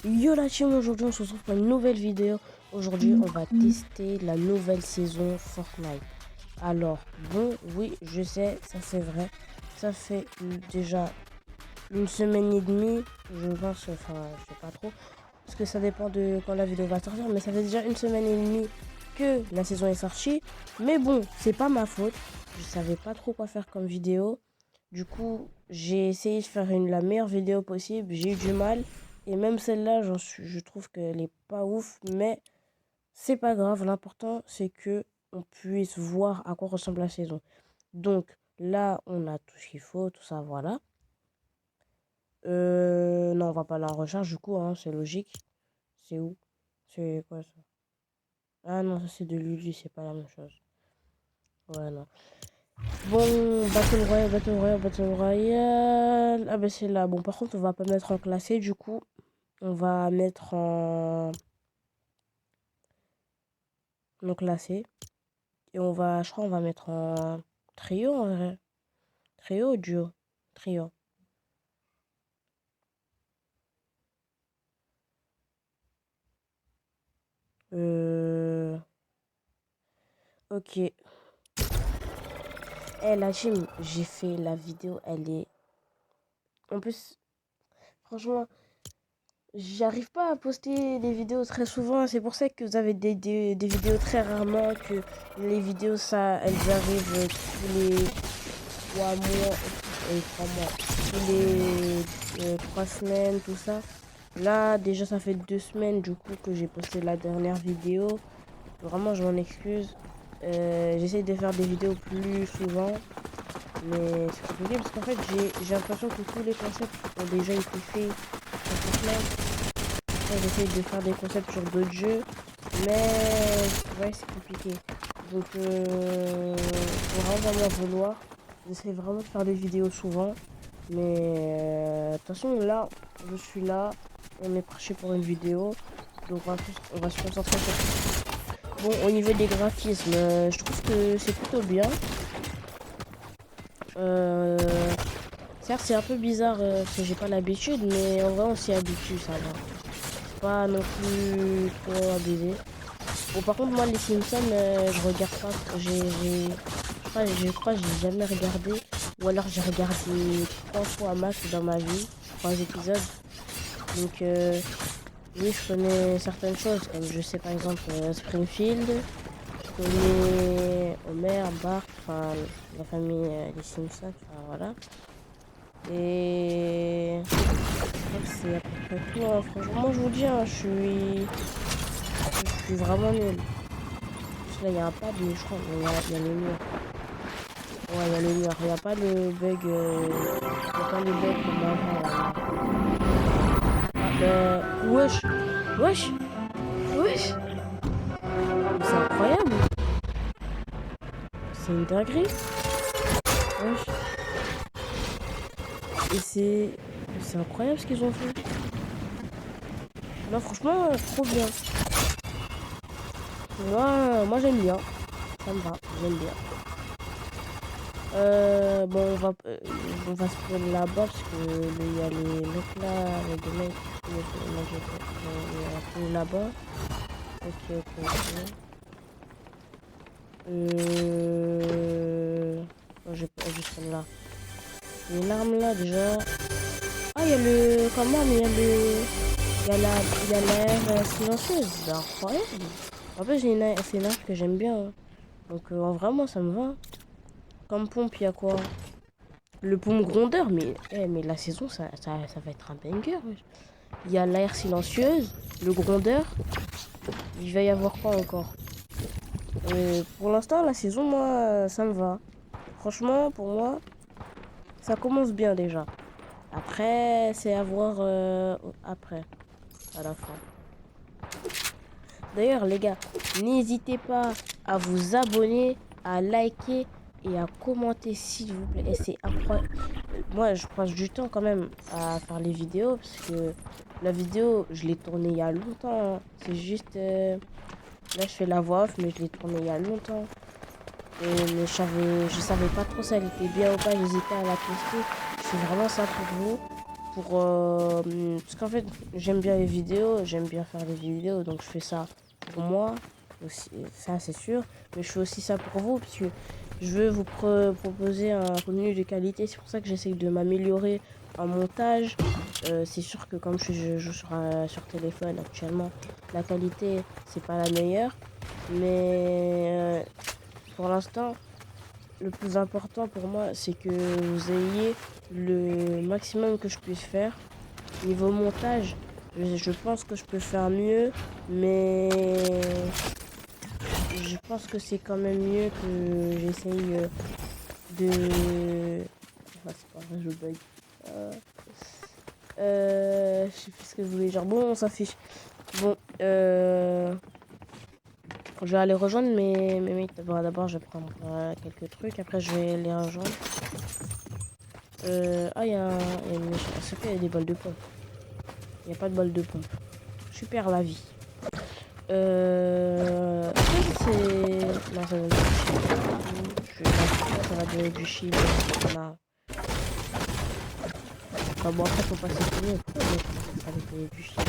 Yo la team, aujourd'hui on se retrouve pour une nouvelle vidéo. Aujourd'hui on va tester la nouvelle saison Fortnite. Alors bon, oui je sais, ça c'est vrai. Ça fait déjà une semaine et demie, je pense, enfin je sais pas trop. Parce que ça dépend de quand la vidéo va sortir. Mais ça fait déjà une semaine et demie que la saison est sortie. Mais bon, c'est pas ma faute. Je savais pas trop quoi faire comme vidéo. Du coup, j'ai essayé de faire la meilleure vidéo possible. J'ai eu du mal. Et même celle-là, je trouve qu'elle est pas ouf. Mais c'est pas grave. L'important, c'est que on puisse voir à quoi ressemble la saison. Donc là, on a tout ce qu'il faut. Tout ça, voilà. Non, on va pas à la recherche du coup, hein, c'est logique. C'est où? C'est quoi ça? Ah non, ça c'est de Lulu, c'est pas la même chose. Ouais, non. Bon, Battle Royale, Battle Royale, Battle Royale. Ah ben c'est là. Bon, par contre, on va pas mettre en classé, du coup. On va mettre en non classé. Et on va, je crois, on va mettre en trio en vrai. Trio ou duo? Trio. Euh... Ok. La team, j'ai fait la vidéo, elle est... En plus, franchement, j'arrive pas à poster des vidéos très souvent. C'est pour ça que vous avez des vidéos très rarement. Que les vidéos, ça, elles arrivent tous les 3 mois. Et 3 mois. Tous les 3 semaines, tout ça. Là, déjà, ça fait 2 semaines du coup que j'ai posté la dernière vidéo. Vraiment, je m'en excuse. J'essaie de faire des vidéos plus souvent. Mais c'est compliqué parce qu'en fait, j'ai l'impression que tous les concepts ont déjà été faits sur Fortnite. J'essaie de faire des concepts sur d'autres jeux, mais ouais, c'est compliqué. Donc, faut vraiment m'en vouloir. J'essaie vraiment de faire des vidéos souvent, mais de toute façon, là, je suis là, on est parti pour une vidéo, donc on va se concentrer sur ça. Bon, au niveau des graphismes, je trouve que c'est plutôt bien. Euh, Certes, c'est un peu bizarre parce que j'ai pas l'habitude, mais en vrai, on s'y habitue, ça va. Pas non plus trop abusé. Bon, par contre, moi, les Simpsons, je regarde pas. Je crois que j'ai jamais regardé. Ou alors j'ai regardé 3 fois max dans ma vie. 3 épisodes. Donc, oui, je connais certaines choses. Comme je sais par exemple Springfield. Je connais Homer, Bart, enfin la famille des Simpsons. Enfin, voilà. Et je crois que c'est à peu près tout, hein. Franchement, je vous dis, hein, je suis vraiment nul. Parce que là, il n'y a pas de... Je crois il y a le mur. Ouais, il y a le mur. Il n'y a pas le bug... Il n'y a pas le bug comme avant, là. Ah, ben... Wesh. Wesh. Wesh. Mais c'est incroyable. C'est une dinguerie. Wesh. Et c'est... C'est incroyable ce qu'ils ont fait. Non, franchement, trop bien. Moi j'aime bien. Ça me va. J'aime bien. Bon, on va se prendre là-bas parce que il y a les mecs là, les deux mecs, on est là-bas. Ok, ok, ok. Non, je vais juste prendre là. Il y a une arme là déjà. Ah, il y a le. Comment, mais il y a le. Il y a l'air silencieuse. C'est incroyable. En fait, c'est une arme que j'aime bien, hein. Donc, en vrai, moi, ça me va. Comme pompe, il y a quoi? Le pompe grondeur, mais la saison, ça va être un banger. Wesh. Il y a l'air silencieuse, le grondeur. Il va y avoir quoi encore? Pour l'instant, la saison, moi, ça me va. Franchement, pour moi, ça commence bien déjà. Après, c'est à voir après, à la fin. D'ailleurs, les gars, n'hésitez pas à vous abonner, à liker et à commenter, s'il vous plaît. Et c'est incroyable. Moi, je passe du temps quand même à faire les vidéos parce que la vidéo, je l'ai tournée il y a longtemps, hein. C'est juste... là, je fais la voix off, mais je l'ai tournée il y a longtemps. Mais je savais pas trop si elle était bien ou pas. J'hésitais à la poster. Je fais vraiment ça pour vous. pour parce qu'en fait j'aime bien les vidéos, j'aime bien faire des vidéos, donc je fais ça pour moi aussi, ça c'est sûr, mais je fais aussi ça pour vous puisque je veux vous proposer un contenu de qualité. C'est pour ça que j'essaye de m'améliorer en montage. C'est sûr que comme je joue sur téléphone actuellement, la qualité c'est pas la meilleure, mais pour l'instant le plus important pour moi, c'est que vous ayez le maximum que je puisse faire. Niveau montage, je pense que je peux faire mieux, mais je pense que c'est quand même mieux que j'essaye de... Ah, c'est pas vrai, je bug. Je sais plus ce que je voulais dire. Bon, on s'affiche. Bon, je vais aller rejoindre mes mates. D'abord, je vais prendre quelques trucs. Après, je vais les rejoindre. Ah, il y a une méchante. C'est qu'il y a des balles de pompe. Il n'y a pas de balles de pompe. Super la vie. C'est... Non, ça va être du chili. Ça va donner du chili. Là. Enfin, bon, après, faut pas s'étonner. Ça va donner du chili.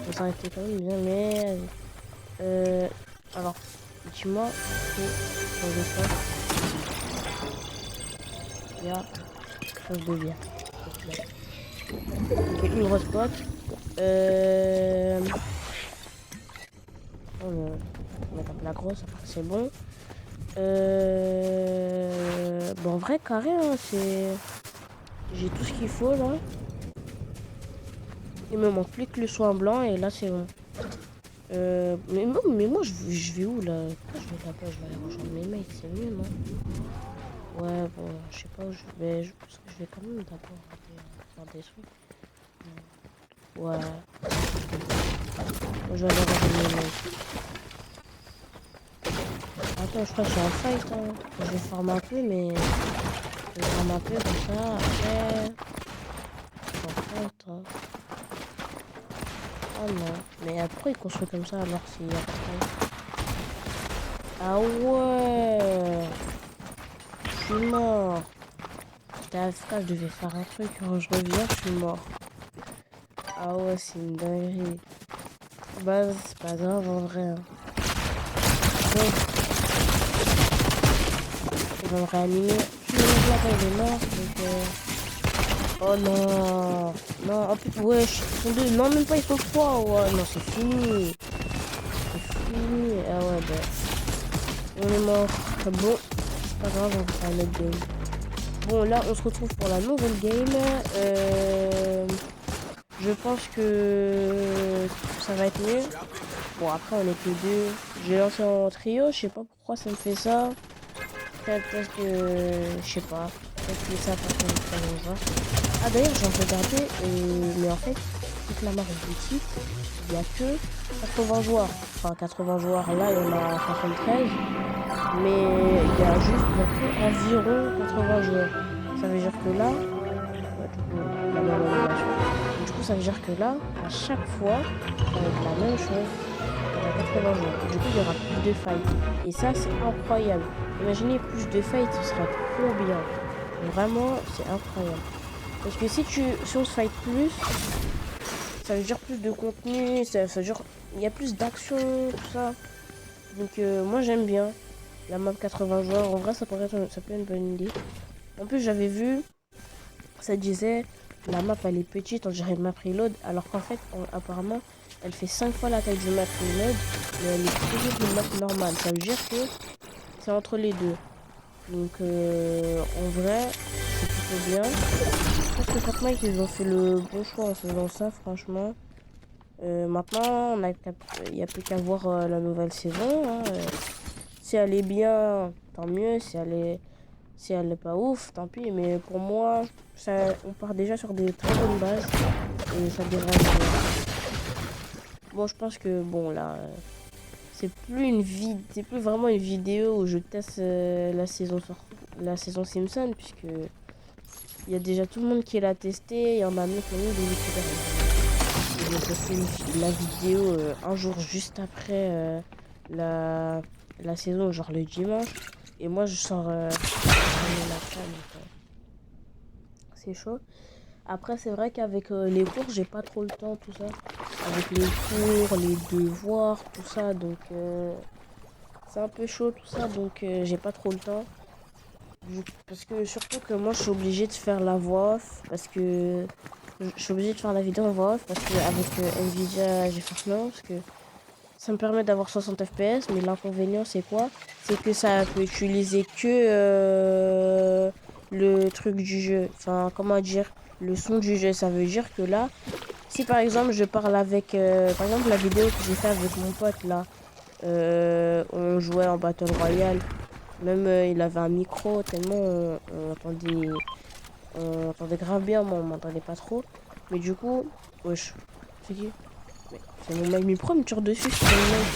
Faut s'arrêter quand même bien, mais... alors, dis-moi que dans le temps, il y a quelque chose de bien. Donc, une grosse boîte. On va taper la grosse, après c'est bon. Bon, en vrai, carré, hein, c'est... J'ai tout ce qu'il faut, là. Il me manque plus que le soin blanc, et là, c'est bon. Mais moi, je vais où, là? Pourquoi je vais là-bas? Je vais aller rejoindre mes mates, c'est mieux, non? Ouais, bon, je sais pas où je vais. Je pense que je vais quand même d'abord faire des trucs. Ouais. Je vais aller rejoindre mes mates. Attends, je crois que j'ai un fight, hein. Je vais farmer un peu, mais... Je vais farmer un peu comme ça, après... Je vais en fight, hein. Oh non. Mais pourquoi il construit comme ça alors s'il y a pas de fight? Ah ouais. Je suis mort. J'étais AFK, je devais faire un truc. Quand je reviens, je suis mort. Ah ouais, c'est une dinguerie. Bah, c'est pas grave en vrai. Hein. Bon. Ils vont me réanimer. Je me là il est mort. Donc, oh non. Non, en plus, ouais, ils sont deux. Non, même pas, ils sont trois. Ouais, non, c'est fini. C'est fini. Ah ouais, bah. On est mort. Bon, c'est pas grave, on va faire un autre game. Bon, là, on se retrouve pour la nouvelle game. Je pense que ça va être mieux. Bon, après, on est que deux. J'ai lancé en trio. Je sais pas pourquoi ça me fait ça. Peut-être que... Je sais pas. Peut-être que ça parce que ça va. Ah, d'ailleurs, j'ai regardé. Mais en fait, toute la marque boutique, il n'y a que 80 joueurs. Enfin, 80 joueurs. Là, il y en a 73. Mais il y a que environ 80 joueurs. Ça veut dire que là, du coup, ça veut dire que là, à chaque fois, ça va être la même chose. Il y a 80 joueurs. Du coup, il y aura plus de fights. Et ça, c'est incroyable. Imaginez plus de fights, ce serait trop bien. Vraiment, c'est incroyable. Parce que si on se fight plus, ça veut dire plus de contenu, ça veut dire il y a plus d'action, tout ça. Donc moi j'aime bien. La map 80 joueurs, en vrai, ça peut être une bonne idée. En plus, j'avais vu, ça disait, la map, elle est petite, on dirait une map reload, alors qu'en fait, apparemment, elle fait 5 fois la taille du map reload, mais elle est toujours une map normale. Ça veut dire que c'est entre les deux. Donc, en vrai, c'est plutôt bien. Je pense que Fortnite, ils ont fait le bon choix en faisant ça, franchement. Maintenant, il n'y a plus qu'à voir la nouvelle saison. Hein, si elle est bien, tant mieux. Si elle est pas ouf, tant pis. Mais pour moi, on part déjà sur des très bonnes bases. Et ça devrait être bien. Bon, je pense que, bon, là, c'est plus vraiment une vidéo où je teste la saison Simpson. Puisque il y a déjà tout le monde qui l'a testé. Il y en a même qui ont mis des youtubeurs. Je vais tester la vidéo un jour juste après la saison, genre le dimanche. Et moi, je sors la cam. c'est chaud. Après, c'est vrai qu'avec les cours, j'ai pas trop le temps, tout ça. Avec les cours, les devoirs, tout ça. Donc, c'est un peu chaud, tout ça. Donc, j'ai pas trop le temps. Parce que surtout que moi, je suis obligée de faire la voix off. Parce que je suis obligée de faire la vidéo en voix off. Parce qu'avec Nvidia GeForce Now, parce que ça me permet d'avoir 60 FPS. Mais l'inconvénient, c'est quoi? C'est que ça peut utiliser que le truc du jeu. Enfin, comment dire? Le son du jeu. Ça veut dire que là, si par exemple, je parle avec... par exemple, la vidéo que j'ai fait avec mon pote, là. On jouait en Battle Royale. Même il avait un micro, tellement on entendait grave bien, moi on m'entendait pas trop. Mais du coup, wesh, c'est qui? Mais c'est mon mec, mais pourquoi il me tire dessus, c'est mon mec?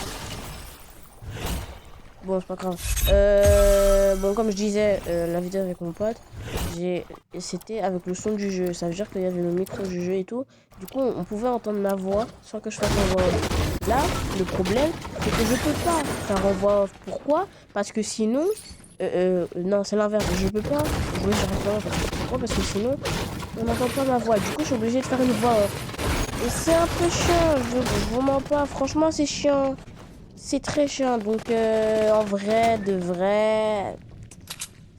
Bon, c'est pas grave. Bon, comme je disais, la vidéo avec mon pote, c'était avec le son du jeu. Ça veut dire qu'il y avait le micro du jeu et tout. Du coup, on pouvait entendre ma voix sans que je fasse ma voix off. Là, le problème, c'est que je peux pas faire en voix off. Pourquoi? Parce que sinon... non, c'est l'inverse. Je peux pas jouer sur restaurant. Pourquoi? Parce que sinon, on n'entend pas ma voix. Du coup, je suis obligée de faire une voix off. Et c'est un peu chiant. Je vous mens pas. Franchement, c'est chiant. C'est très chiant. Donc, en vrai, de vrai,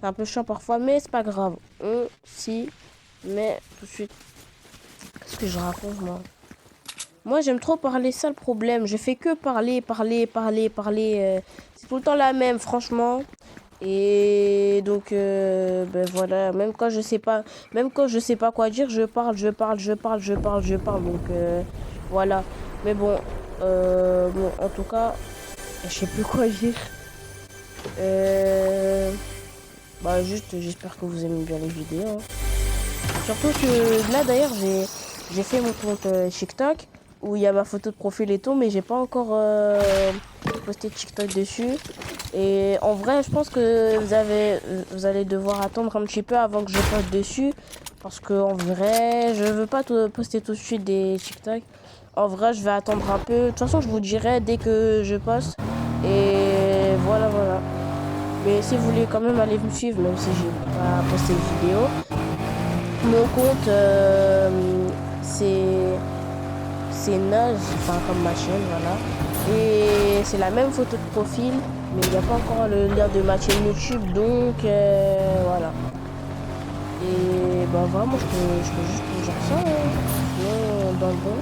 c'est un peu chiant parfois. Mais c'est pas grave. On s'y met tout de suite. Qu'est-ce que je raconte, moi? Moi, j'aime trop parler. Ça, le problème. Je fais que parler, parler, parler, parler. C'est tout le temps la même, franchement. Et donc, ben voilà, même quand je sais pas quoi dire, je parle, je parle, je parle, je parle, je parle. Donc, voilà. Mais bon, bon, en tout cas, je sais plus quoi dire. Bah, juste, j'espère que vous aimez bien les vidéos, hein. Surtout que là, d'ailleurs, j'ai fait mon compte TikTok où il y a ma photo de profil et tout, mais j'ai pas encore posté TikTok dessus. Et en vrai, je pense que vous allez devoir attendre un petit peu avant que je poste dessus. Parce que en vrai, je veux pas poster tout de suite des TikTok. En vrai, je vais attendre un peu. De toute façon, je vous dirai dès que je poste. Et voilà, voilà. Mais si vous voulez quand même aller me suivre, même si j'ai pas posté de vidéo, mon compte, c'est Nage, enfin comme ma chaîne, voilà. Et c'est la même photo de profil, mais il n'y a pas encore le lien de ma chaîne YouTube, donc voilà. Et ben vraiment, je peux juste vous dire ça, hein. Sinon, dans le bon,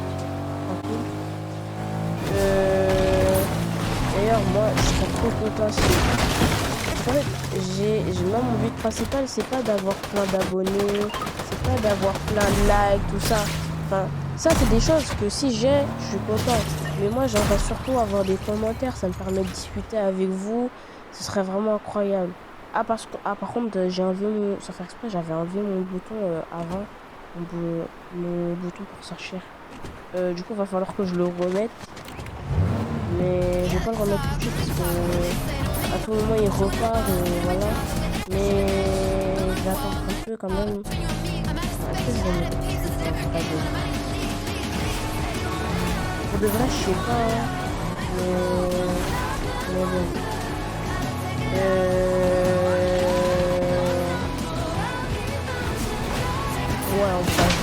tranquille. D'ailleurs, moi, je serais trop content si... En fait, moi, mon but principal, c'est pas d'avoir plein d'abonnés, c'est pas d'avoir plein de likes, tout ça. Enfin, ça, c'est des choses que si j'ai, je suis content. Mais moi, j'aimerais surtout avoir des commentaires. Ça me permet de discuter avec vous. Ce serait vraiment incroyable. Par contre, j'ai enlevé mon... Sans faire exprès, j'avais enlevé mon bouton avant. Mon bouton pour sortir. Du coup, il va falloir que je le remette. Mais je vais pas le remettre tout de suite parce que à tout moment, il repart et voilà. Mais je vais attendre un peu quand même. Est-ce que je vais mettre tout de suite? Non, c'est pas bien. Pour de vrai, je sais pas, hein. Mais bon. Ouais, en fait,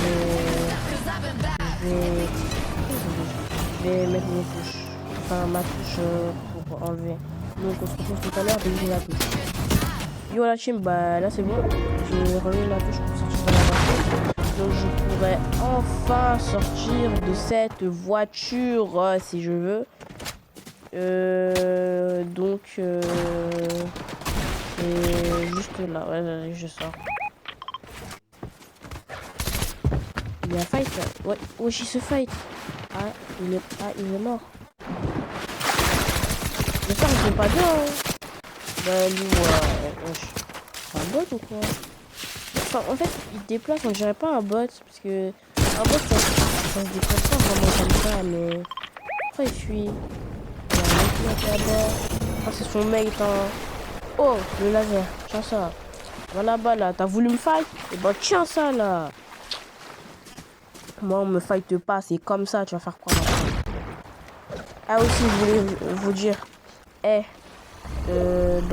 je vais mettre mes touches. Enfin, ma touche pour enlever. Donc, on se retrouve tout à l'heure dès que j'ai la touche. Yo la team, bah là c'est bon. J'ai remis la touche pour sortir de la voiture. Donc, je pourrais enfin sortir de cette voiture si je veux. Donc, c'est juste là. Ouais, je sors. Il y a un fight là. Ouais, wesh, il se fight. Ah, il est mort. J'espère qu'ils sont pas bien, hein. Bah, lui, wesh. C'est un bot ou quoi? Enfin, en fait, il déplace, on dirait pas un bot. Parce que un bot, ça se déplace pas vraiment comme ça. Mais après, il fuit. Il y a un mec là-bas. Ah, c'est son mate, hein. Oh, le laser. Tiens ça. Va là-bas, là. T'as voulu me fight? Et bah, tiens ça, là. Moi, on me fight pas, c'est comme ça, tu vas faire quoi maintenant? Ah aussi, je voulais vous dire, en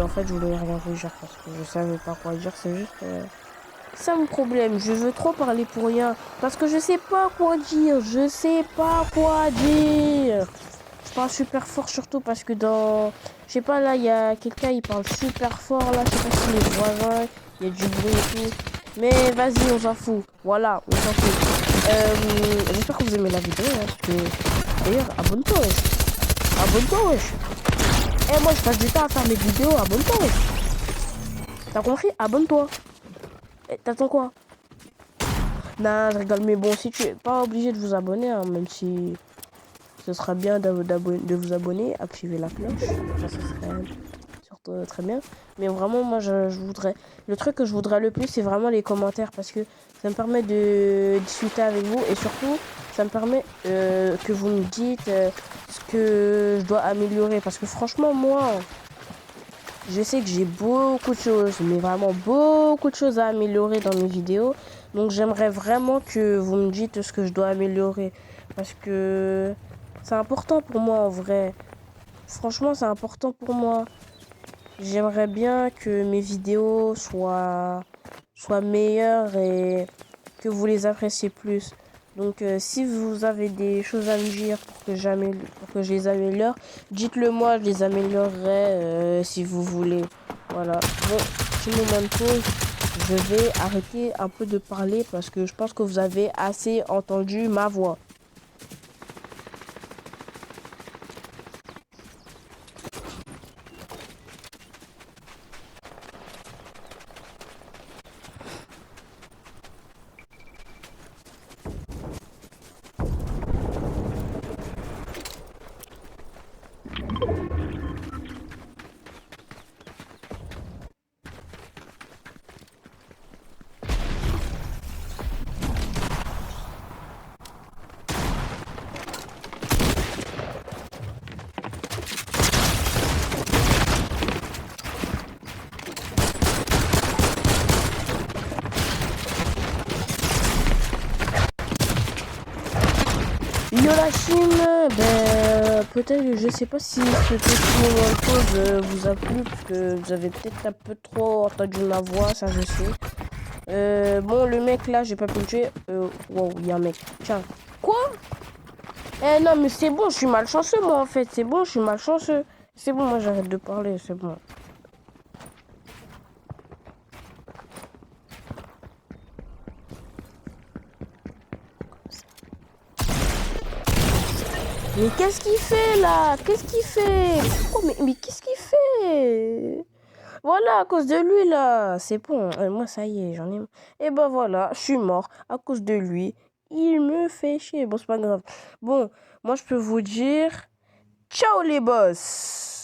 fait, je voulais rien vous dire parce que je savais pas quoi dire, c'est juste, Ça mon problème, je veux trop parler pour rien. Parce que je sais pas quoi dire. Je sais pas quoi dire. Je parle super fort surtout parce que dans... Je sais pas, là, il y a quelqu'un, il parle super fort, là. Je sais pas si les voisins, il y a du bruit et tout. Mais vas-y, on s'en fout. Voilà, on s'en fout. J'espère que vous aimez la vidéo, hein, parce que... D'ailleurs, abonne-toi, wesh. Abonne-toi, wesh. Eh, moi, je passe du temps à faire mes vidéos. Abonne-toi, wesh. T'as compris? Abonne-toi. Eh, t'attends quoi? Non, je rigole. Mais bon, si tu es pas obligé de vous abonner, hein, même si... Ce sera bien de vous abonner, activer la cloche. Ça serait surtout très bien. Mais vraiment, moi, je voudrais... Le truc que je voudrais le plus, c'est vraiment les commentaires. Parce que ça me permet de discuter avec vous. Et surtout, ça me permet que vous me dites ce que je dois améliorer. Parce que franchement, moi, je sais que j'ai beaucoup de choses. Mais vraiment beaucoup de choses à améliorer dans mes vidéos. Donc, j'aimerais vraiment que vous me dites ce que je dois améliorer. Parce que... c'est important pour moi en vrai. Franchement, c'est important pour moi. J'aimerais bien que mes vidéos soient meilleures et que vous les appréciez plus. Donc, si vous avez des choses à me dire pour que je les améliore, dites-le moi, je les améliorerai si vous voulez. Voilà. Bon, petit moment de pause. Je vais arrêter un peu de parler parce que je pense que vous avez assez entendu ma voix. Yo la Chine, ben peut-être, je sais pas si ce petit moment de pause vous a plu, parce que vous avez peut-être un peu trop entendu ma voix, ça je sais. Bon, le mec là, j'ai pas pu le tuer. Wow, il y a un mec. Tiens. Quoi? Eh non, mais c'est bon, je suis malchanceux moi en fait, c'est bon, je suis malchanceux. C'est bon, moi j'arrête de parler, c'est bon. Mais qu'est-ce qu'il fait là? Qu'est-ce qu'il fait? Oh, mais qu'est-ce qu'il fait? Voilà, à cause de lui, là, c'est bon. Moi, ça y est, j'en ai... Et ben voilà, je suis mort à cause de lui. Il me fait chier. Bon, c'est pas grave. Bon, moi, je peux vous dire... Ciao, les boss!